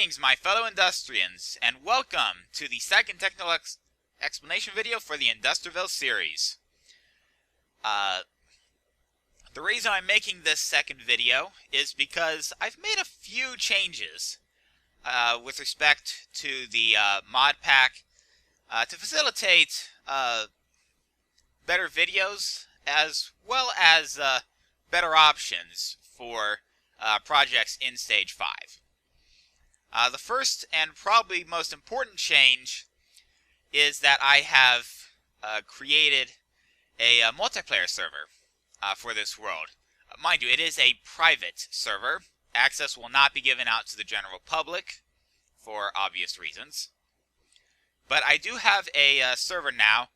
Greetings, my fellow Industrians, and welcome to the second technical explanation video for the Industriville series. The reason I'm making this second video is because I've made a few changes with respect to the mod pack to facilitate better videos as well as better options for projects in Stage 5. The first and probably most important change is that I have created a multiplayer server for this world. Mind you, it is a private server. Access will not be given out to the general public for obvious reasons. But I do have a server now,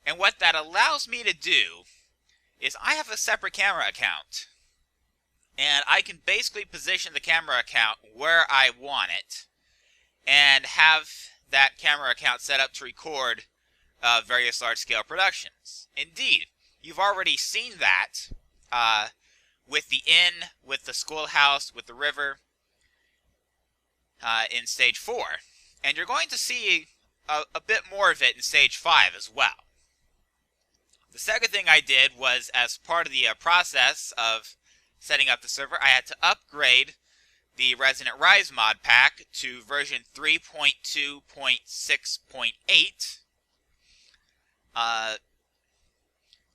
and what that allows me to do is I have a separate camera account. And I can basically position the camera account where I want it and have that camera account set up to record various large-scale productions. Indeed, you've already seen that with the inn, with the schoolhouse, with the river in Stage 4. And you're going to see a bit more of it in Stage 5 as well. The second thing I did was, as part of the process of setting up the server, I had to upgrade the Resonant Rise mod pack to version 3.2.6.8.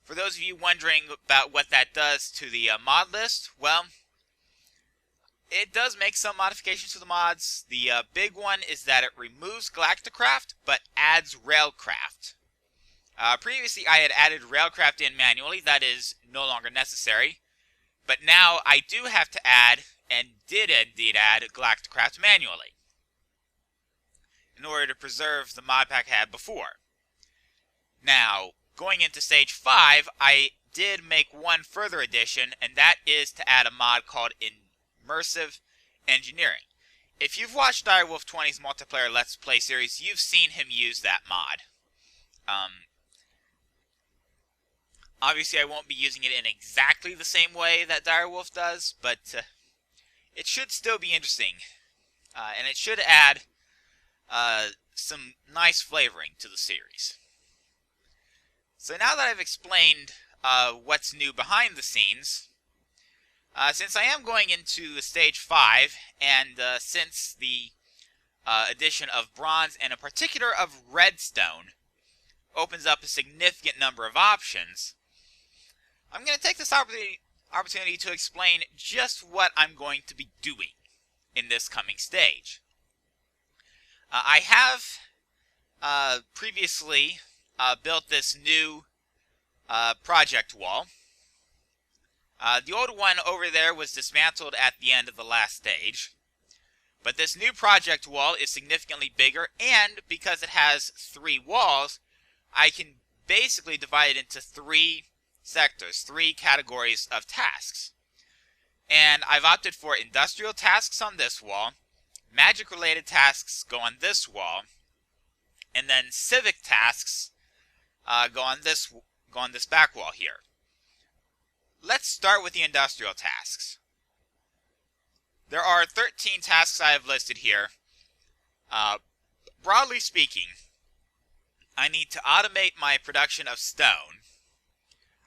For those of you wondering about what that does to the mod list, well, it does make some modifications to the mods. The big one is that it removes Galacticraft, but adds Railcraft. Previously, I had added Railcraft in manually. That is no longer necessary. But now I do have to add, and did indeed add, Galacticraft manually in order to preserve the mod pack I had before. Now, going into Stage 5, I did make one further addition, and that is to add a mod called Immersive Engineering. If you've watched Direwolf 20's multiplayer Let's Play series, you've seen him use that mod. Obviously, I won't be using it in exactly the same way that Direwolf does, but it should still be interesting. And it should add some nice flavoring to the series. So now that I've explained what's new behind the scenes, since I am going into Stage 5, and since the addition of bronze, and in particular of redstone, opens up a significant number of options, I'm going to take this opportunity to explain just what I'm going to be doing in this coming stage. I have previously built this new project wall. The old one over there was dismantled at the end of the last stage. But this new project wall is significantly bigger, and because it has 3 walls, I can basically divide it into 3 sectors, 3 categories of tasks. And I've opted for industrial tasks on this wall, magic-related tasks go on this wall, and then civic tasks go on this back wall here. Let's start with the industrial tasks. There are 13 tasks I have listed here. Broadly speaking, I need to automate my production of stone.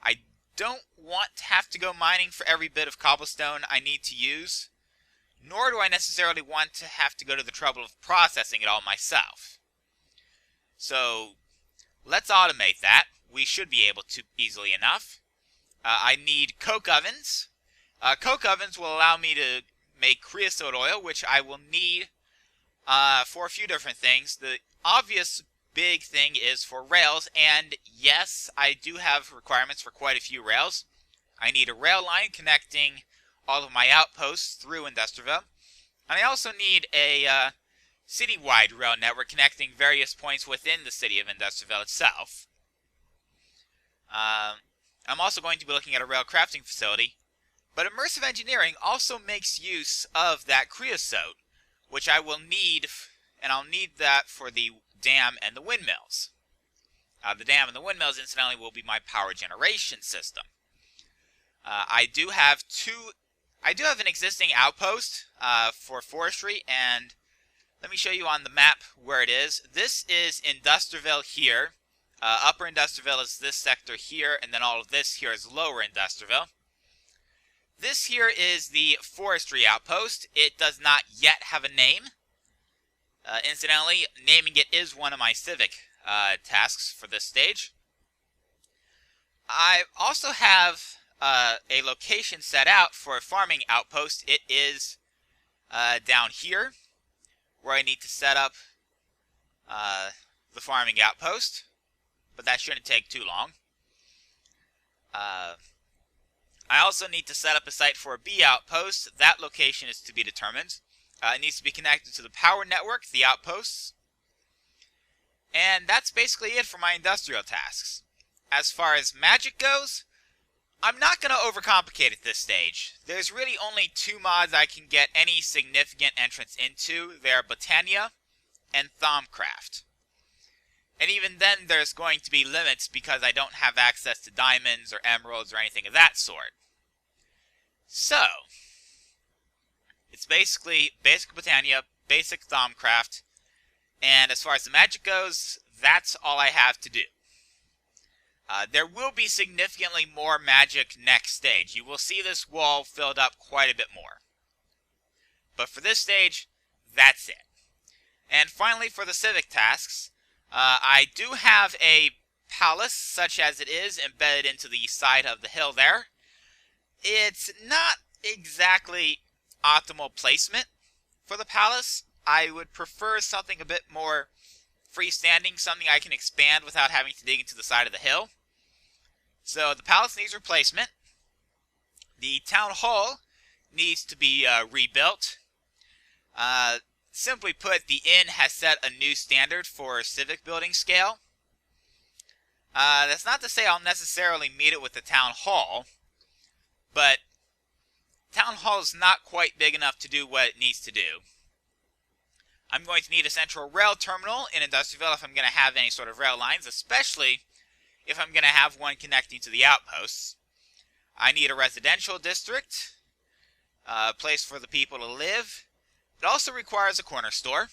I don't want to have to go mining for every bit of cobblestone I need to use, nor do I necessarily want to have to go to the trouble of processing it all myself. So let's automate that. We should be able to easily enough. I need coke ovens. Coke ovens will allow me to make creosote oil, which I will need for a few different things. The obvious big thing is for rails, and yes, I do have requirements for quite a few rails. I need a rail line connecting all of my outposts through Industriville, and I also need a city-wide rail network connecting various points within the city of Industriville itself. I'm also going to be looking at a rail crafting facility, but immersive engineering also makes use of that creosote, which I will need, and I'll need that for the dam and the windmills. The dam and the windmills, incidentally, will be my power generation system. I do have an existing outpost for forestry, and Let me show you on the map where it is. This is Industriville here. Upper Industriville is this sector here, and then all of this here is Lower Industriville. This here is the forestry outpost. It does not yet have a name. Incidentally, naming it is one of my civic tasks for this stage. I also have a location set out for a farming outpost. It is down here, where I need to set up the farming outpost, but that shouldn't take too long. I also need to set up a site for a bee outpost. That location is to be determined. It needs to be connected to the power network, the outposts. And that's basically it for my industrial tasks. As far as magic goes, I'm not going to overcomplicate at this stage. There's really only 2 mods I can get any significant entrance into. They're Botania and Thaumcraft. And even then there's going to be limits because I don't have access to diamonds or emeralds or anything of that sort. So, it's basically basic Botania, basic Thaumcraft, and as far as the magic goes, that's all I have to do. There will be significantly more magic next stage. You will see this wall filled up quite a bit more. But for this stage, that's it. And finally, for the civic tasks, I do have a palace, such as it is, embedded into the side of the hill there. It's not exactly optimal placement for the palace. I would prefer something a bit more freestanding, something I can expand without having to dig into the side of the hill. So the palace needs replacement. The town hall needs to be rebuilt. Simply put, the inn has set a new standard for civic building scale. That's not to say I'll necessarily meet it with the town hall, but town hall is not quite big enough to do what it needs to do. I'm going to need a central rail terminal in Industriville if I'm going to have any sort of rail lines, especially if I'm going to have one connecting to the outposts. I need a residential district, a place for the people to live. It also requires a corner store.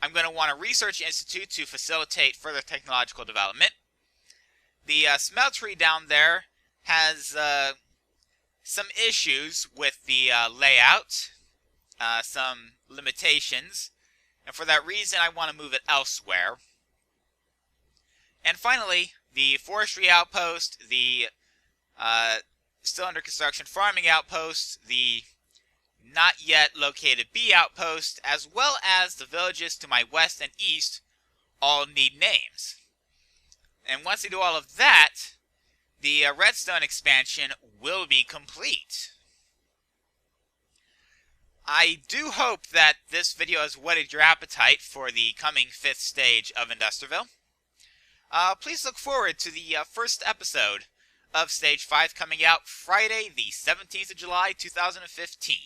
I'm going to want a research institute to facilitate further technological development. The smeltery down there has some issues with the layout, some limitations, and for that reason I want to move it elsewhere. And finally, the forestry outpost, the still under construction farming outpost, the not yet located bee outpost, as well as the villages to my west and east, all need names. And once I do all of that, the Redstone Expansion will be complete. I do hope that this video has whetted your appetite for the coming 5th stage of Industriville. Please look forward to the first episode of Stage 5 coming out Friday, the 17th of July, 2015.